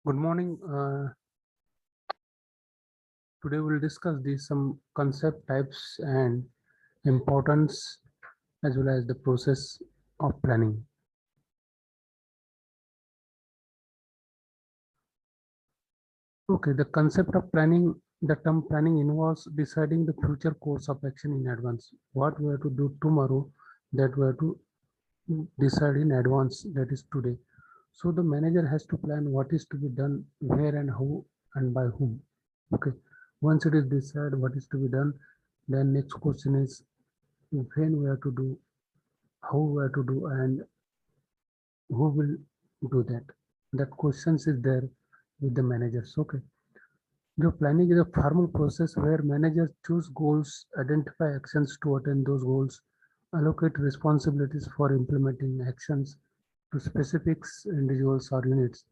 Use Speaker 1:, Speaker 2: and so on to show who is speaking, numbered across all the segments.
Speaker 1: Good morning. Today we'll discuss some concept types and importance as well as the process of planning. Okay, the concept of planning, the term planning involves deciding the future course of action in advance. What we have to do tomorrow, that we have to decide in advance, that is today. So the manager has to plan what is to be done, where and how and by whom. Okay, once it is decided what is to be done, then next question is when we have to do, how we have to do, and who will do that. That questions is there with the managers. Okay. The planning is a formal process where managers choose goals, identify actions to attain those goals, allocate responsibilities for implementing actions to specific individuals or units,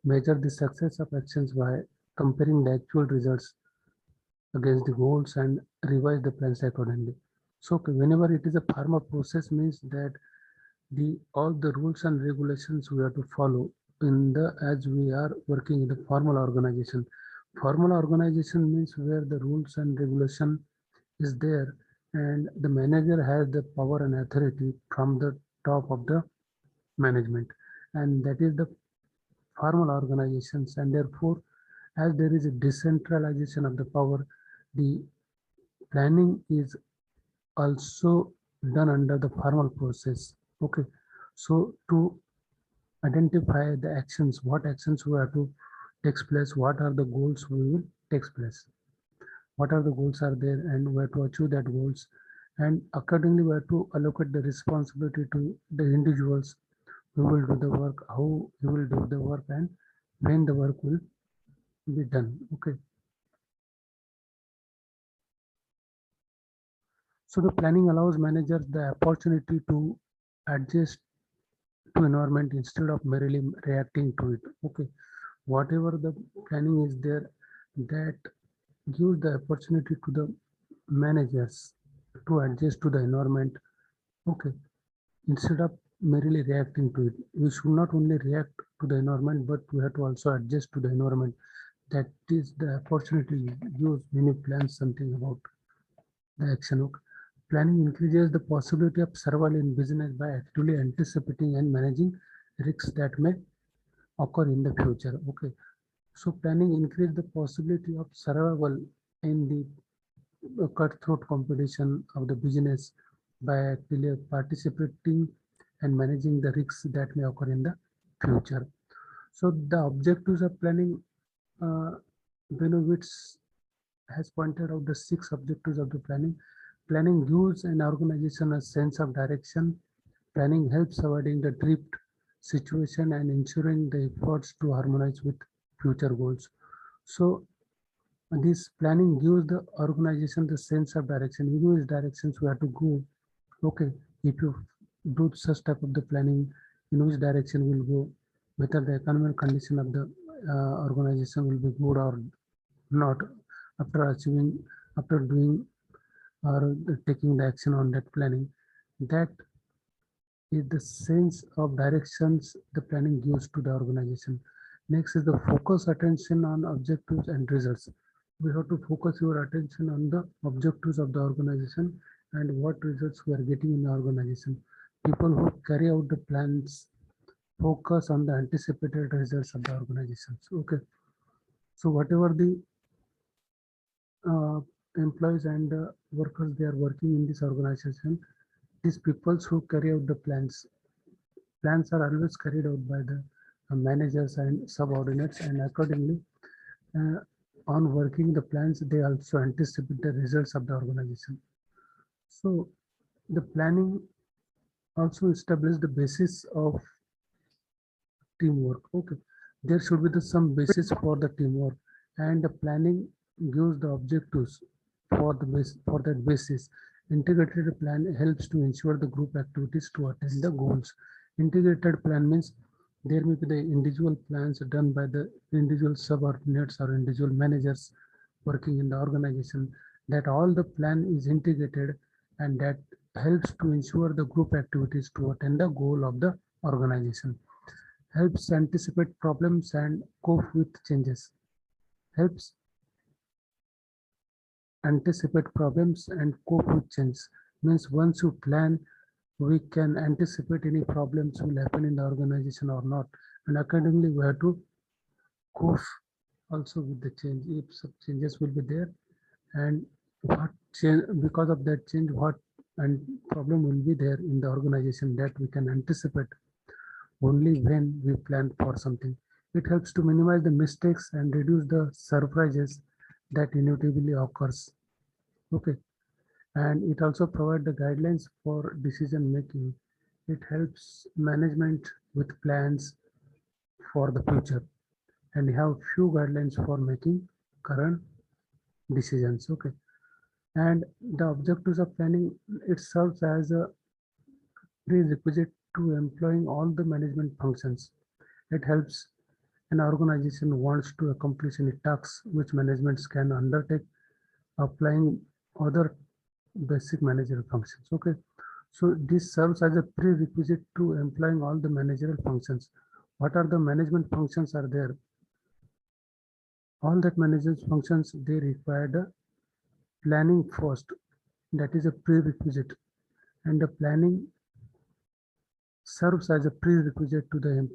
Speaker 1: measure the success of actions by comparing the actual results against the goals and revise the plans accordingly. So whenever it is a formal process means that the all the rules and regulations we have to follow in the as we are working in the formal organization. Formal organization means where the rules and regulation is there and the manager has the power and authority from the top of the management, and that is the formal organizations. And therefore as there is a decentralization of the power, the planning is also done under the formal process. Okay, so to identify the actions, what actions we have to take place, what are the goals we will take place, what are the goals are there and where to achieve that goals, and accordingly we have to allocate the responsibility to the individuals who will do the work, how you will do the work, and when the work will be done. Okay, so the planning allows managers the opportunity to adjust to environment instead of merely reacting to it. Okay, whatever the planning is there, that gives the opportunity to the managers to adjust to the environment. Okay, instead of merely reacting to it, we should not only react to the environment, but we have to also adjust to the environment. That is the opportunity gives many plans something about the action. Okay. Planning increases the possibility of survival in business by actively anticipating and managing risks that may occur in the future. Okay, so planning increase the possibility of survival in the cutthroat competition of the business by actively participating and managing the risks that may occur in the future. So the objectives of planning, uh, Benowitz has pointed out the 6 objectives of the planning. Planning gives an organization a sense of direction. Planning helps avoiding the drift situation and ensuring the efforts to harmonize with future goals. So this planning gives the organization the sense of direction. In which directions we have to go. Okay, if you do such type of the planning, in which direction will go, whether the economic condition of the organization will be good or not after achieving, after doing or taking the action on that planning. That is the sense of directions the planning gives to the organization. Next is the focus attention on objectives and results. We have to focus your attention on the objectives of the organization and what results we are getting in the organization. People who carry out the plans focus on the anticipated results of the organizations. Okay, so whatever the uh, employees and workers they are working in this organization, these people who carry out the plans, plans are always carried out by the managers and subordinates, and accordingly, uh, on working the plans, they also anticipate the results of the organization. So, the planning also establishes the basis of teamwork. Okay, there should be some basis for the teamwork, and the planning gives the objectives for the base for that basis. Integrated plan helps to ensure the group activities to attain the goals. Integrated plan means there may be the individual plans done by the individual subordinates or individual managers working in the organization. That all the plan is integrated, and that helps to ensure the group activities to attain the goal of the organization. helps anticipate problems and cope with changes, helps anticipate problems and cope with change. Means once you plan, we can anticipate any problems will happen in the organization or not, and accordingly we have to cope also with the change if some changes will be there, and what change, because of that change, what and problem will be there in the organization, that we can anticipate only when we plan for something. It helps to minimize the mistakes and reduce the surprises that inevitably occurs. Okay, and it also provides the guidelines for decision making. It helps management with plans for the future and have few guidelines for making current decisions. Okay, and the objectives of planning, it serves as a prerequisite to employing all the management functions. It helps an organization wants to accomplish any tasks which managements can undertake applying other basic managerial functions. Okay, so this serves as a prerequisite to employing all the managerial functions. What are the management functions are there? All that management functions, they require the planning first. That is a prerequisite, and the planning serves as a prerequisite to the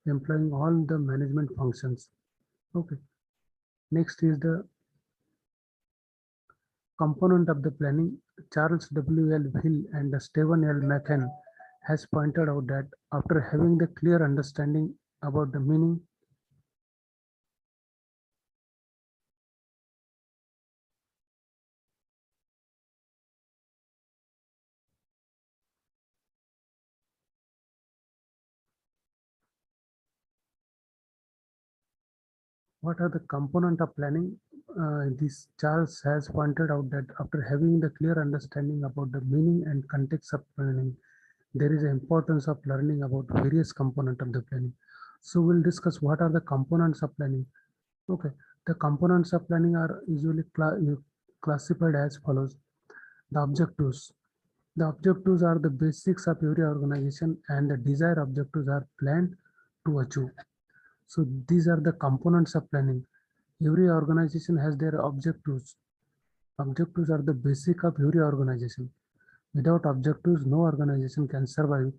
Speaker 1: employing all the management functions. Okay. Next is the component of the planning. Charles W. L. Hill and Stephen L. McCann has pointed out that after having the clear understanding about the meaning, what are the component of planning? This Charles has pointed out that after having the clear understanding about the meaning and context of planning, there is an importance of learning about various components of the planning. So we'll discuss what are the components of planning. Okay, the components of planning are usually classified as follows. The objectives. The objectives are the basics of every organization, and the desired objectives are planned to achieve. So these are the components of planning. Every organization has their objectives. Objectives are the basic of every organization. Without objectives, no organization can survive,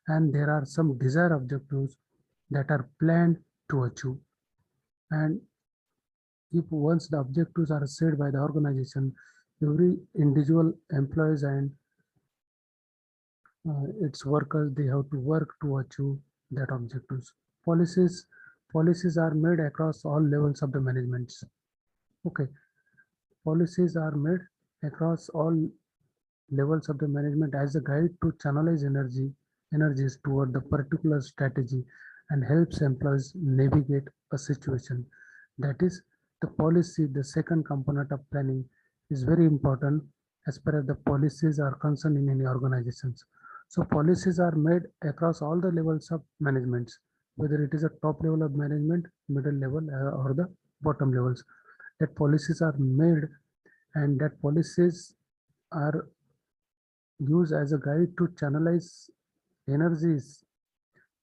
Speaker 1: and there are some desired objectives that are planned to achieve. And if once the objectives are set by the organization, every individual employees and its workers, they have to work to achieve that objectives. Policies, policies are made across all levels of the management. Okay, policies are made across all levels of the management as a guide to channelize energies toward the particular strategy and helps employees navigate a situation. That is the policy. The second component of planning is very important as far as the policies are concerned in any organizations. So policies are made across all the levels of management, whether it is a top level of management, middle level, or the bottom levels. That policies are made, and that policies are used as a guide to channelize energies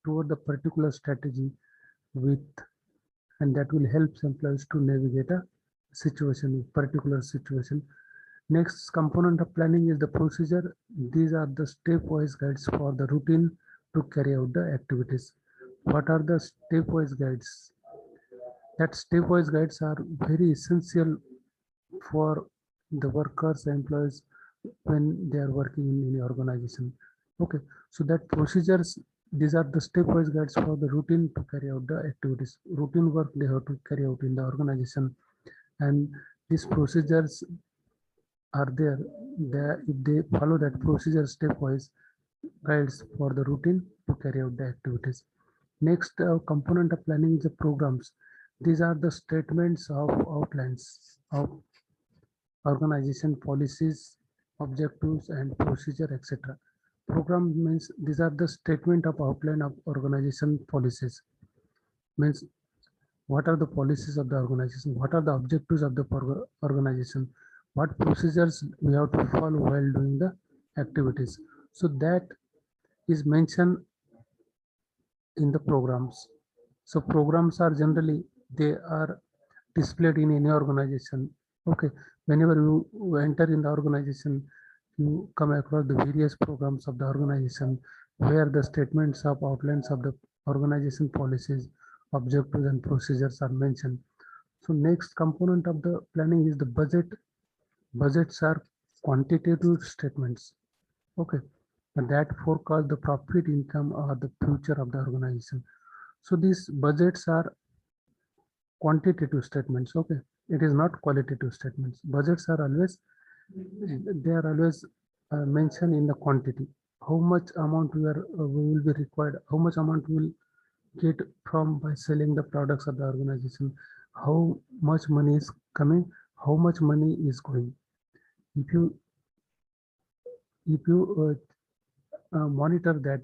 Speaker 1: toward the particular strategy with, and that will help employees to navigate a situation, particular situation. Next component of planning is the procedure. These are the stepwise guides for the routine to carry out the activities. What are the stepwise guides? That stepwise guides are very essential for the workers, employees, when they are working in any organization. Okay, so that procedures, these are the stepwise guides for the routine to carry out the activities. Routine work they have to carry out in the organization, and these procedures are there. If they follow that procedure stepwise guides for the routine to carry out the activities. Next component of planning is the programs. These are the statements of outlines of organization policies, objectives, and procedure, etc. Program means these are the statement of outline of organization policies. Means what are the policies of the organization, what are the objectives of the organization, what procedures we have to follow while doing the activities. So that is mentioned in the programs. So programs are generally, they are displayed in any organization. Okay, whenever you enter in the organization, you come across the various programs of the organization where the statements of outlines of the organization policies, objectives and procedures are mentioned. So next component of the planning is the budget. Budgets are quantitative statements. Okay, and that forecast the profit, income or the future of the organization. So these budgets are quantitative statements. Okay, it is not qualitative statements. Budgets are always, they are always mentioned in the quantity. How much amount we will be required, how much amount we will get from by selling the products of the organization, how much money is coming, how much money is going. If you monitor that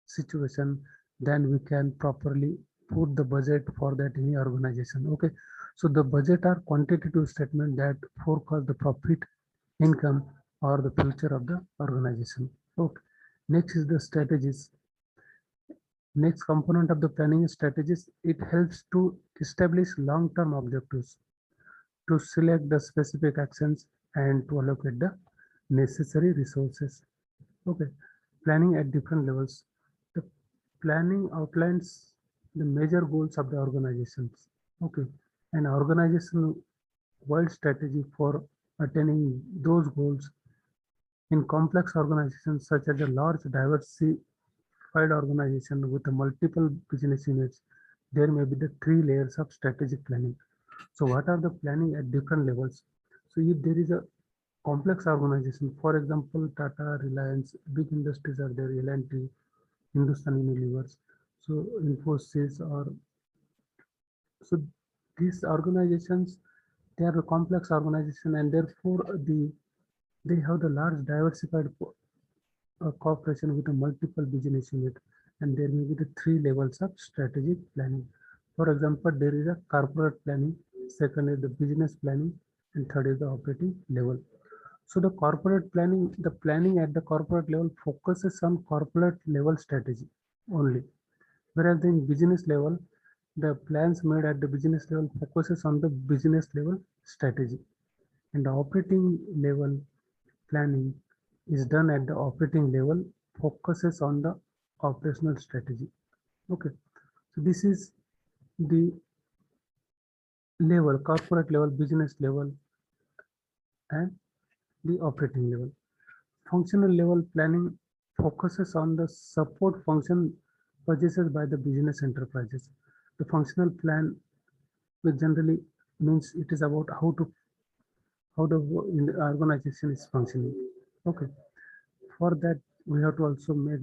Speaker 1: situation, then we can properly put the budget for that any organization. Okay, so the budget are quantitative statement that forecast the profit, income or the future of the organization. Okay, next is the strategies. Next component of the planning strategies, it helps to establish long-term objectives, to select the specific actions and to allocate the necessary resources. Okay, planning at different levels. The planning outlines the major goals of the organizations. Okay, an organizational wide strategy for attaining those goals. In complex organizations such as a large diversified organization with multiple business units, there may be the three layers of strategic planning. So what are the planning at different levels? So if there is a complex organization, for example, Tata, Reliance, big industries are there, L&T, Hindustan Unilever, so Infosys, or so these organizations, they are a complex organization and therefore they have the large diversified cooperation with a multiple business unit, and there may be the three levels of strategic planning. For example, there is a corporate planning, second is the business planning, and third is the operating level. So the corporate planning, the planning at the corporate level focuses on corporate level strategy only, whereas in business level, the plans made at the business level focuses on the business level strategy, and the operating level planning is done at the operating level, focuses on the operational strategy. Okay, so this is the level, corporate level, business level, and the operating level. Functional level planning focuses on the support function purchases by the business enterprises. The functional plan, which generally means it is about how the organization is functioning. Okay, for that we have to also make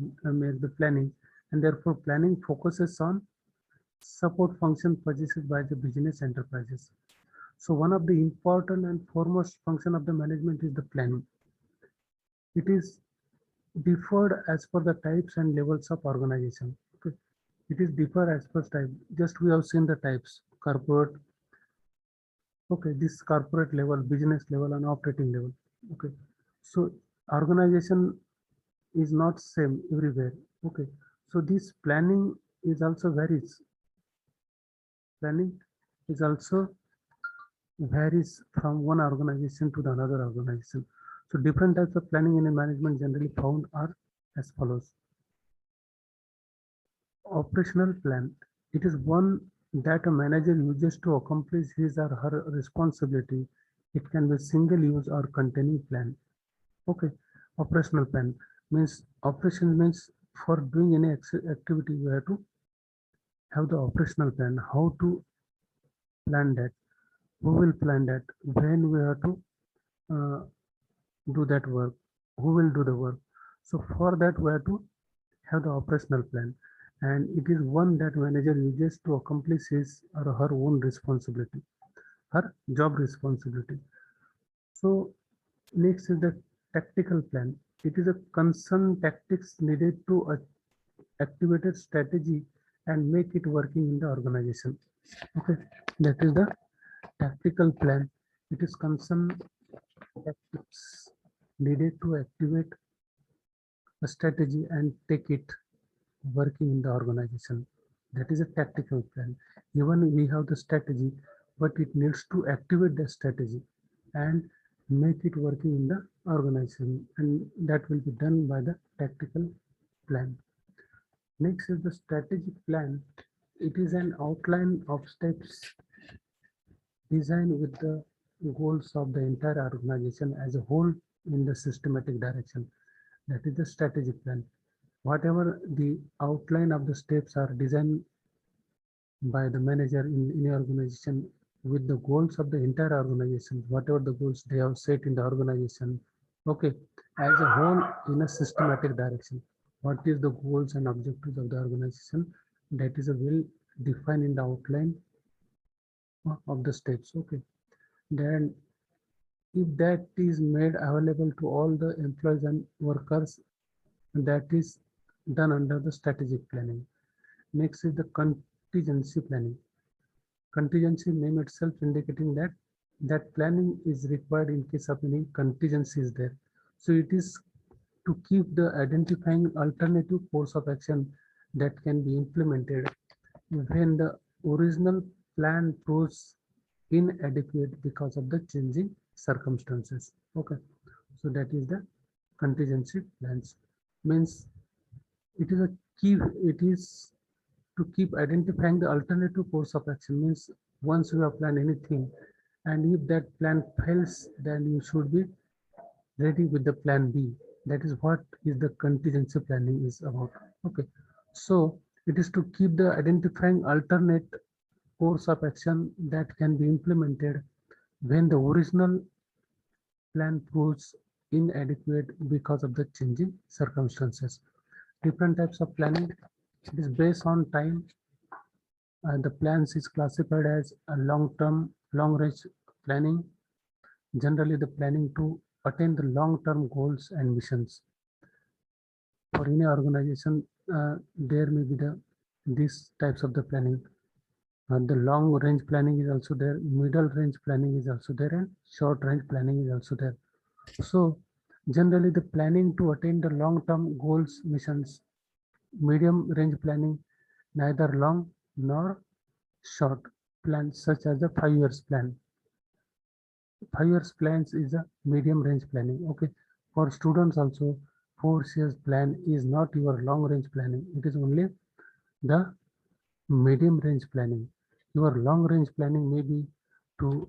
Speaker 1: the planning, and therefore planning focuses on support function purchases by the business enterprises. So one of the important and foremost function of the management is the planning. It is differed as per the types and levels of organization. Okay, it is differ as per type. Just we have seen the types: corporate. Okay, this corporate level, business level, and operating level. Okay, so organization is not same everywhere. Okay, so this planning is also varies. Planning is also varies from one organization to the another organization. So different types of planning in a management generally found are as follows. Operational plan. It is one that a manager uses to accomplish his or her responsibility. It can be single use or containing plan. Okay, operational plan means operation means for doing any activity you have to have the operational plan. How to plan that? Who will plan that? When we have to uh, do that work? Who will do the work? So for that we have to have the operational plan, and it is one that manager uses to accomplish his or her own responsibility, her job responsibility. So next is the tactical plan. It is a concern tactics needed to activate a strategy and make it working in the organization. Okay, that is the tactical plan. It is concern tactics needed to activate a strategy and take it working in the organization. That is a tactical plan. Even we have the strategy, but it needs to activate the strategy and make it working in the organization, and that will be done by the tactical plan. Next is the strategic plan. It is an outline of steps designed with the goals of the entire organization as a whole in the systematic direction. That is the strategic plan. Whatever the outline of the steps are designed by the manager in any organization with the goals of the entire organization, whatever the goals they have set in the organization, okay, as a whole in a systematic direction. What is the goals and objectives of the organization? That is a well defined in the outline of the steps. Okay, then if that is made available to all the employees and workers, that is done under the strategic planning. Next is the contingency planning. Contingency name itself indicating that planning is required in case of any contingency is there. So it is to keep the identifying alternative course of action that can be implemented when the original plan proves inadequate because of the changing circumstances. Okay, so that is the contingency plans. Means it is a key. It is to keep identifying the alternative course of action. Means once you have planned anything, and if that plan fails, then you should be ready with the plan B. That is what is the contingency planning is about. Okay, so it is to keep the identifying alternate course of action that can be implemented when the original plan proves inadequate because of the changing circumstances. Different types of planning. It is based on time, and the plans is classified as a long-term, long-range planning. Generally, the planning to attain the long-term goals and missions. For any organization, there may be these types of the planning. The long range planning is also there, middle range planning is also there, and short range planning is also there. So generally the planning to attain the long-term goals, missions, medium range planning, neither long nor short plans such as the 5 years plan. 5 years plans is a medium range planning. Okay, for students also 4 years plan is not your long range planning. It is only the medium range planning. Your long range planning may be to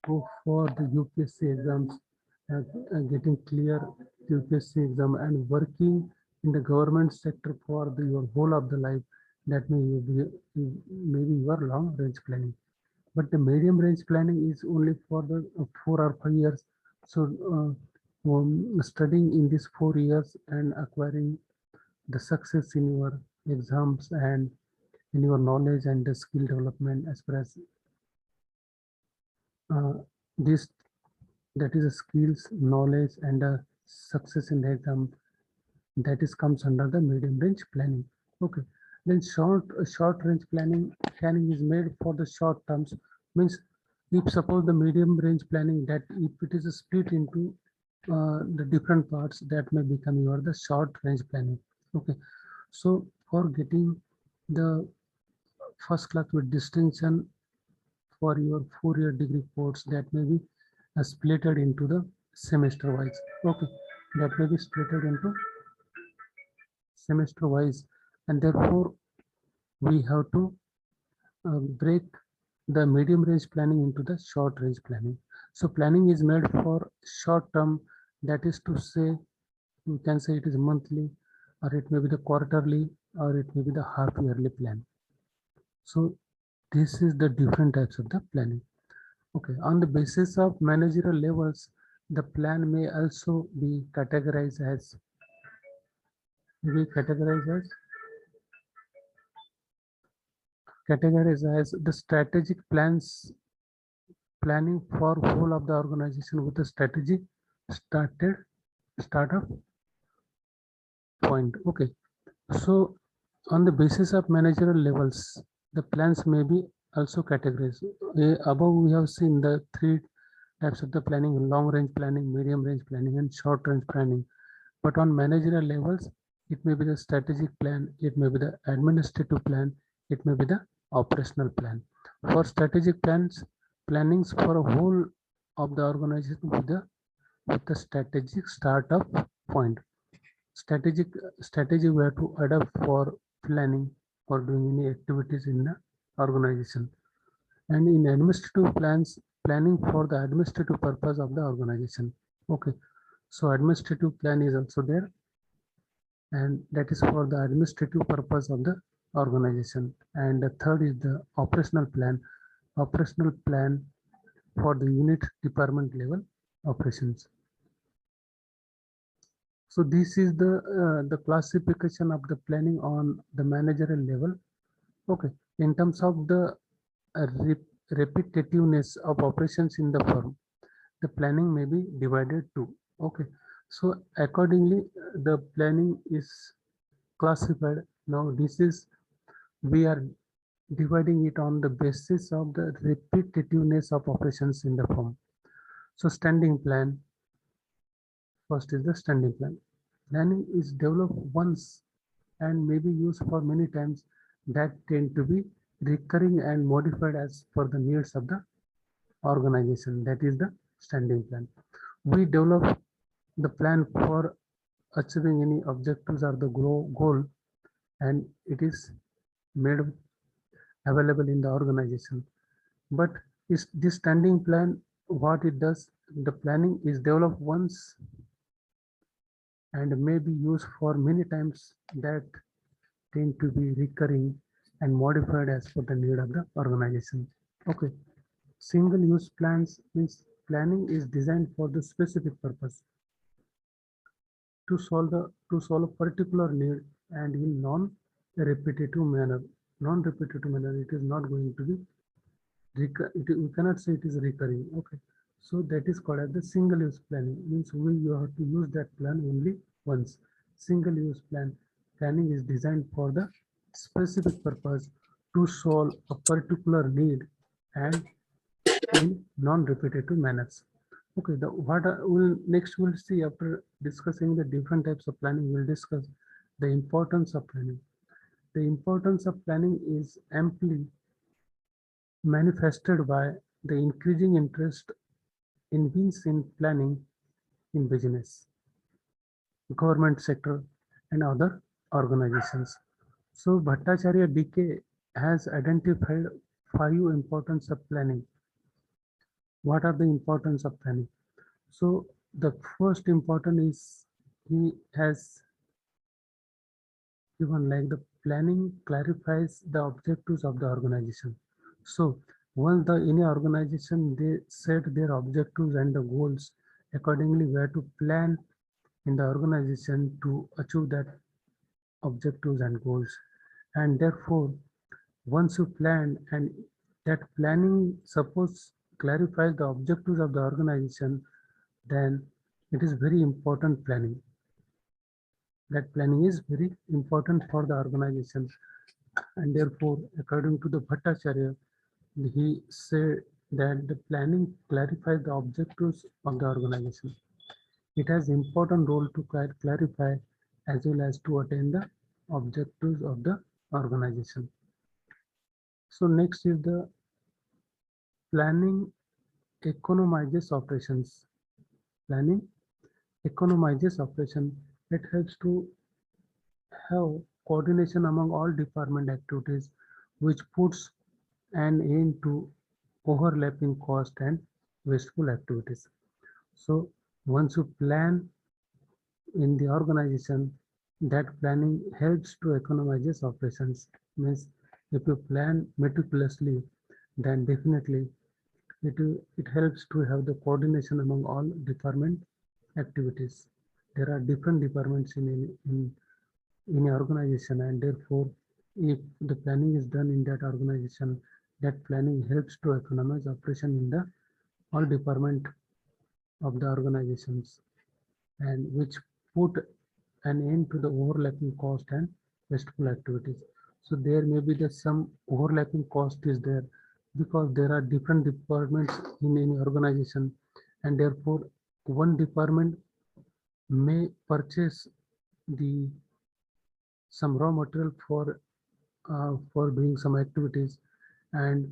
Speaker 1: go for the UPSC exams, getting clear UPSC exam and working in the government sector for your whole of the life. That may be maybe your long range planning. But the medium range planning is only for the 4 or 5 years. So studying in these 4 years and acquiring the success in your exams and in your knowledge and the skill development as far as this, that is a skills, knowledge, and success in the exam, that is comes under the medium range planning. Okay, then short range planning is made for the short terms. Means if suppose the medium range planning, that if it is split into the different parts, that may become your the short range planning. Okay, so for getting the first class with distinction for your 4-year degree course, that may be splitted into the semester wise. Okay, that may be splitted into semester wise, and therefore we have to break the medium range planning into the short range planning. So planning is made for short term, that is to say, you can say it is monthly, or it may be the quarterly, or it may be the half yearly plan. So this is the different types of the planning. Okay, on the basis of managerial levels, the plan may also be categorized as the strategic planning for whole of the organization with a strategy startup point. Okay, so on the basis of managerial levels, the plans may be also categorized. Above we have seen the 3 types of the planning: long range planning, medium range planning, and short range planning. But on managerial levels, it may be the strategic plan, it may be the administrative plan, it may be the operational plan. For strategic plans, plannings for a whole of the organization with the strategic startup point. Strategy we have to adapt for planning or doing any activities in the organization. And in administrative plans, planning for the administrative purpose of the organization. Okay, so administrative plan is also there, and that is for the administrative purpose of the organization. And the third is the operational plan. Operational plan for the unit department level operations. So this is the classification of the planning on the managerial level. Okay, in terms of the repetitiveness of operations in the firm, the planning may be divided too. Okay, so accordingly the planning is classified. Now this is, we are dividing it on the basis of the repetitiveness of operations in the firm. So standing plan, first is the standing plan. Planning is developed once and may be used for many times, that tend to be recurring and modified as per the needs of the organization. That is the standing plan. We develop the plan for achieving any objectives or the goal, and it is made available in the organization. But is this standing plan, what it does, the planning is developed once and may be used for many times, that tend to be recurring and modified as per the need of the organization. Okay, single use plans means planning is designed for the specific purpose to solve a particular need and in non-repetitive manner. Non-repetitive manner, it is not going to be we cannot say it is recurring. Okay, so that is called as the single use planning. Means you have to use that plan only once. Single use planning is designed for the specific purpose to solve a particular need and in non-repetitive manners. Okay, we'll see after discussing the different types of planning, we'll discuss the importance of planning. The importance of planning is amply manifested by the increasing interest in beings in planning in business, government sector, and other organizations. So Bhattacharya DK has identified 5 importance of planning. What are the importance of planning? So the first important is, he has given like the planning clarifies the objectives of the organization. So once any organization, they set their objectives and the goals, accordingly we have to plan in the organization to achieve that objectives and goals. And therefore, once you plan and that planning suppose clarifies the objectives of the organization, then it is very important planning. That planning is very important for the organization. And therefore, according to the Bhattacharya, he said that the planning clarifies the objectives of the organization. It has important role to clarify as well as to attain the objectives of the organization. So next is the planning economizes operations. Planning economizes operation. It helps to have coordination among all department activities, which puts an end to overlapping cost and wasteful activities. So once you plan in the organization, that planning helps to economize operations. Means if you plan meticulously, then definitely it helps to have the coordination among all department activities. There are different departments in an organization, and therefore if the planning is done in that organization, that planning helps to economize operation in the all department of the organizations, and which put an end to the overlapping cost and wasteful activities. So there may be some overlapping cost is there, because there are different departments in any organization, and therefore one department may purchase the some raw material for doing some activities, and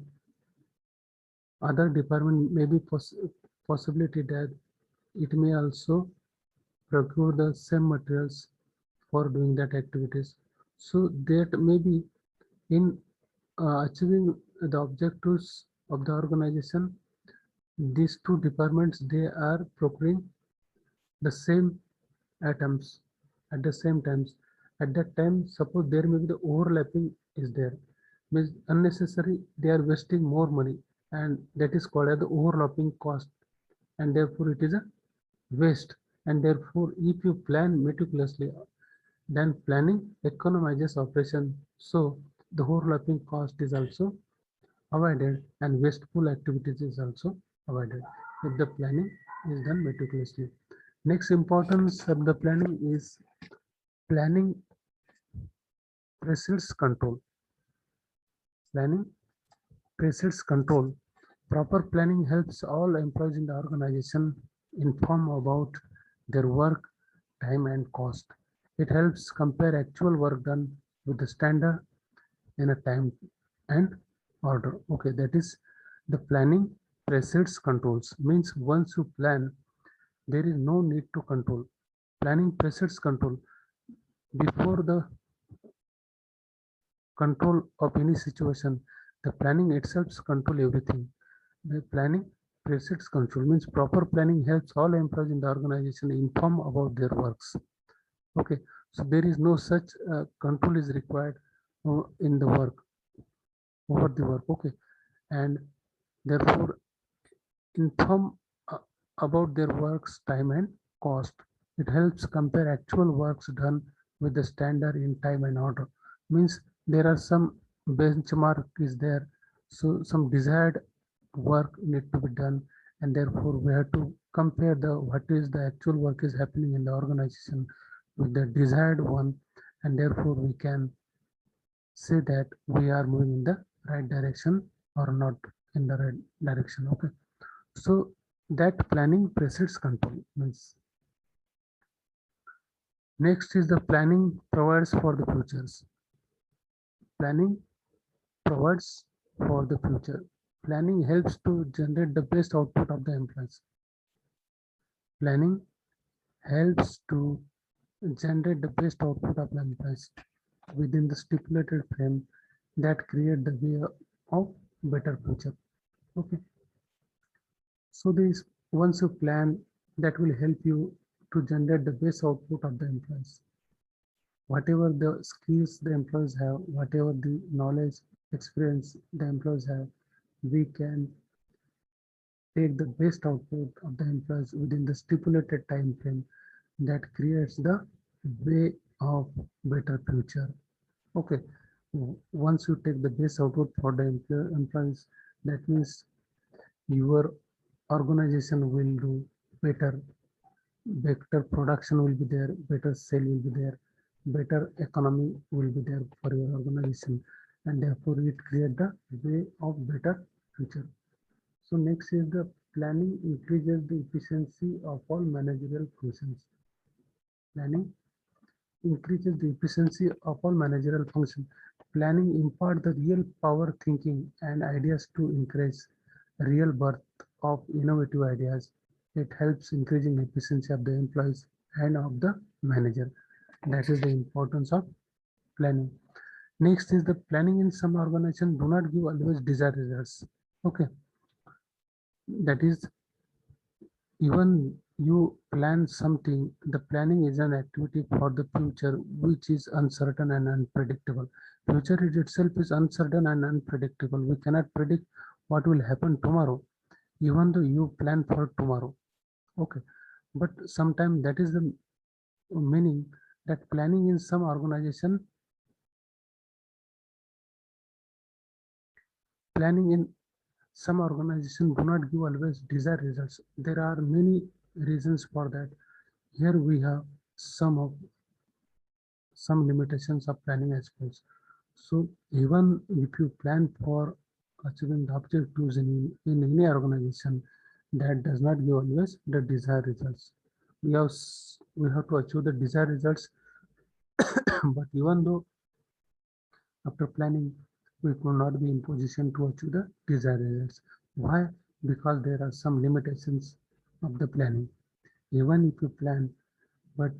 Speaker 1: other department may be possibility that it may also procure the same materials for doing that activities. So that maybe in achieving the objectives of the organization, these two departments, they are procuring the same items at the same times. At that time, suppose there may be the overlapping is there, means unnecessary, they are wasting more money, and that is called as the overlapping cost, and therefore it is a waste. And therefore, if you plan meticulously, then planning economizes operation. So the overlapping cost is also avoided, and wasteful activities is also avoided if the planning is done meticulously. Next importance of the planning is planning precedes control. Planning precedes control. Proper planning helps all employees in the organization inform about their work, time, and cost. It helps compare actual work done with the standard in a time and order. Okay, that is the planning precedes controls. Means once you plan, there is no need to control. Planning precedes control. Before the control of any situation, the planning itself control everything. The planning precedes control, means proper planning helps all employees in the organization inform about their works. Okay, so there is no such control is required in the work, over the work. Okay, and therefore inform about their works, time, and cost. It helps compare actual works done with the standard in time and order. Means there are some benchmark is there, so some desired work need to be done, and therefore we have to compare the what is the actual work is happening in the organization with the desired one, and therefore we can say that we are moving in the right direction or not in the right direction. Okay, so that planning precedes control. Means next is the planning provides for the futures. Planning provides for the future. Planning helps to generate the best output of the employees. Planning helps to generate the best output of the employees within the stipulated frame that create the way of better future. Okay. So this once you plan, that will help you to generate the best output of the employees. Whatever the skills the employees have, whatever the knowledge, experience the employees have, we can take the best output of the employees within the stipulated time frame that creates the way of better future. Okay, once you take the best output for the employees, that means your organization will do better. Better production will be there, better sale will be there, better economy will be there for your organization, and therefore it create the way of better future. So next is the planning increases the efficiency of all managerial functions. Planning increases the efficiency of all managerial functions. Planning impart the real power thinking and ideas to encourage real birth of innovative ideas. It helps increasing efficiency of the employees and of the manager. That is the importance of planning. Next is the planning in some organization do not give always desired results. Okay, that is even you plan something, the planning is an activity for the future which is uncertain and unpredictable. Future itself is uncertain and unpredictable. We cannot predict what will happen tomorrow, even though you plan for tomorrow. Okay, but sometimes that is the meaning that planning in some organization, planning in some organization do not give always desired results. There are many reasons for that. Here we have some limitations of planning aspects. So even if you plan for achieving the objectives in any organization, that does not give always the desired results. We have to achieve the desired results But even though after planning, we could not be in position to achieve the desired results. Why? Because there are some limitations of the planning. Even if you plan, but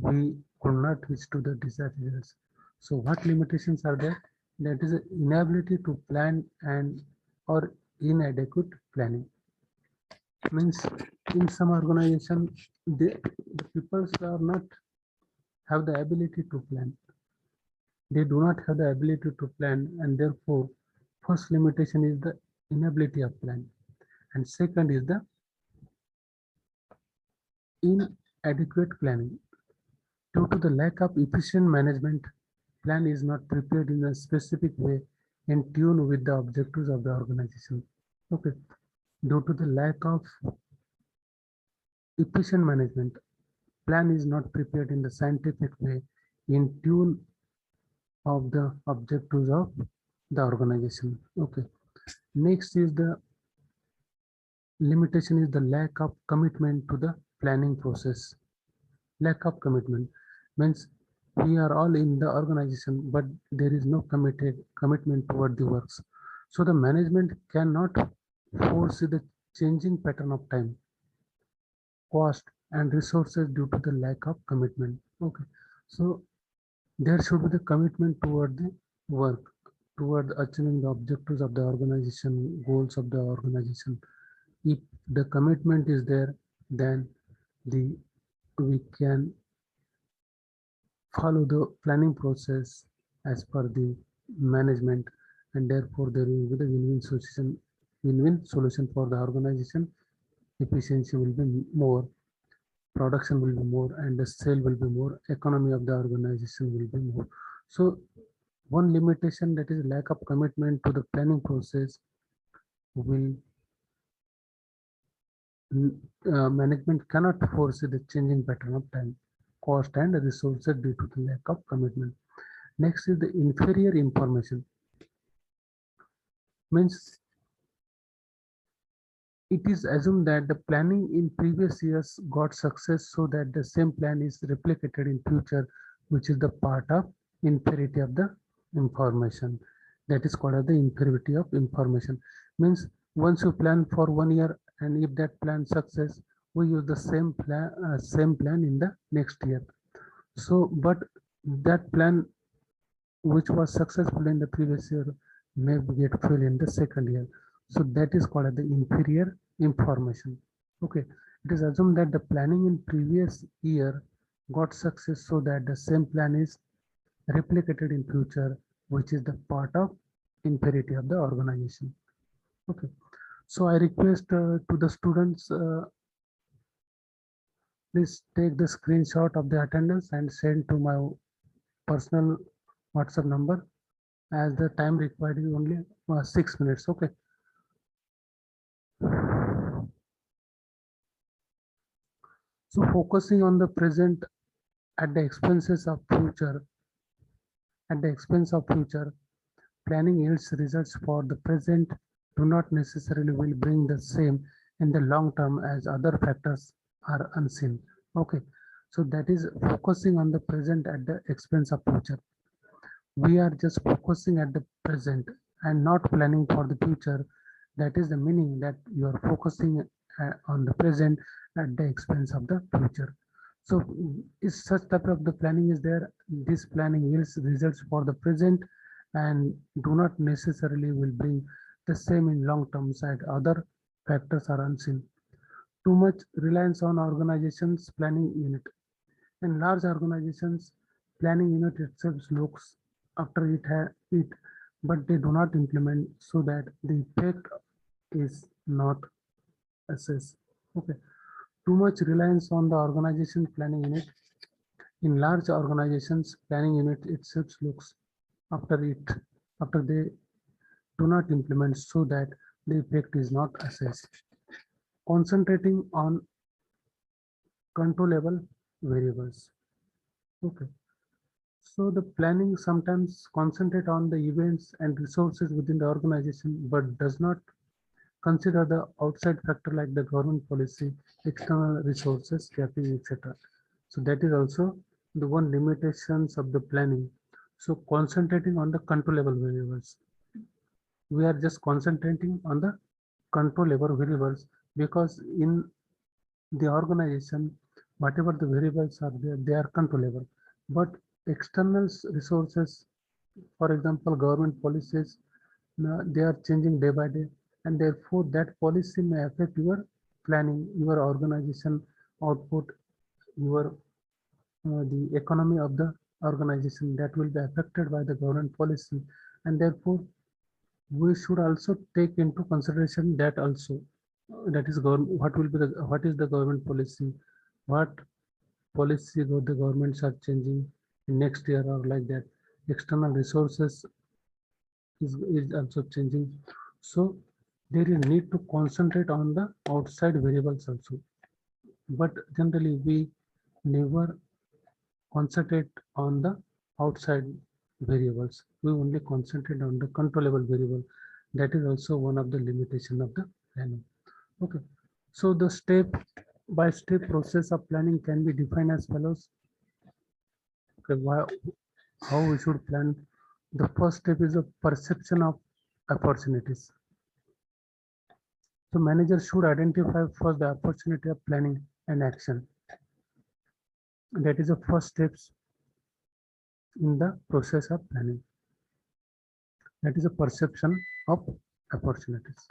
Speaker 1: we could not reach to the desired results. So what limitations are there? That is inability to plan and or inadequate planning. Means in some organization, the people are not have the ability to plan. They do not have the ability to plan, and therefore first limitation is the inability of plan, and second is the inadequate planning. Due to the lack of efficient management, plan is not prepared in a specific way in tune with the objectives of the organization. Okay. Due to the lack of efficient management, plan is not prepared in the scientific way in tune of the objectives of the organization. Okay. Next is the limitation is the lack of commitment to the planning process. Lack of commitment means we are all in the organization, but there is no commitment toward the works. So the management cannot foresee the changing pattern of time, cost, and resources due to the lack of commitment. Okay, so there should be the commitment toward the work, toward achieving the objectives of the organization, goals of the organization. If the commitment is there, then the we can follow the planning process as per the management, and therefore there will be the win-win solution for the organization. Efficiency will be more, production will be more, and the sale will be more, economy of the organization will be more. So one limitation, that is lack of commitment to the planning process, will management cannot foresee the changing pattern of time, cost, and resources due to the lack of commitment. Next is the inferior information. Means it is assumed that the planning in previous years got success, so that the same plan is replicated in future, which is the part of inferiority of the information. That is called as the inferiority of information. Means once you plan for 1 year, and if that plan success, we use the same plan in the next year. So, but that plan which was successful in the previous year may get failed in the second year. So that is called the inferior information. Okay, it is assumed that the planning in previous year got success, so that the same plan is replicated in future, which is the part of inferiority of the organization. Okay, so I request to the students, please take the screenshot of the attendance and send to my personal WhatsApp number, as the time required is only 6 minutes. Okay. So focusing on the present at the expenses of future, at the expense of future, planning yields results for the present do not necessarily will bring the same in the long term, as other factors are unseen. Okay. So that is focusing on the present at the expense of future. We are just focusing at the present and not planning for the future. That is the meaning, that you are focusing on the present at the expense of the future. So if such type of the planning is there, this planning yields results for the present and do not necessarily will bring the same in long term side. Other factors are unseen. Too much reliance on organizations planning unit. In large organizations, planning unit itself looks after it, but they do not implement, so that the effect is not assessed. Okay. Too much reliance on the organization planning unit. In large organizations, planning unit itself looks after they do not implement, so that the effect is not assessed. Concentrating on controllable variables. Okay. So the planning sometimes concentrate on the events and resources within the organization, but does not consider the outside factor like the government policy, external resources, capital, etc. So that is also the one limitations of the planning. So concentrating on the controllable variables. We are just concentrating on the controllable variables because in the organization, whatever the variables are there, they are controllable. But external resources, for example, government policies, they are changing day by day, and therefore that policy may affect your planning, your organization output, your the economy of the organization that will be affected by the government policy, and therefore we should also take into consideration that also that is government what will be the what is the government policy, what policy the governments are changing in next year or like that. External resources is also changing, so there is need to concentrate on the outside variables also, but generally we never concentrate on the outside variables. We only concentrate on the controllable variable. That is also one of the limitation of the planning. Okay. So the step by step process of planning can be defined as follows. Okay, how we should plan. The first step is a perception of opportunities. So manager should identify first the opportunity of planning and action. That is the first steps in the process of planning. That is a perception of opportunities.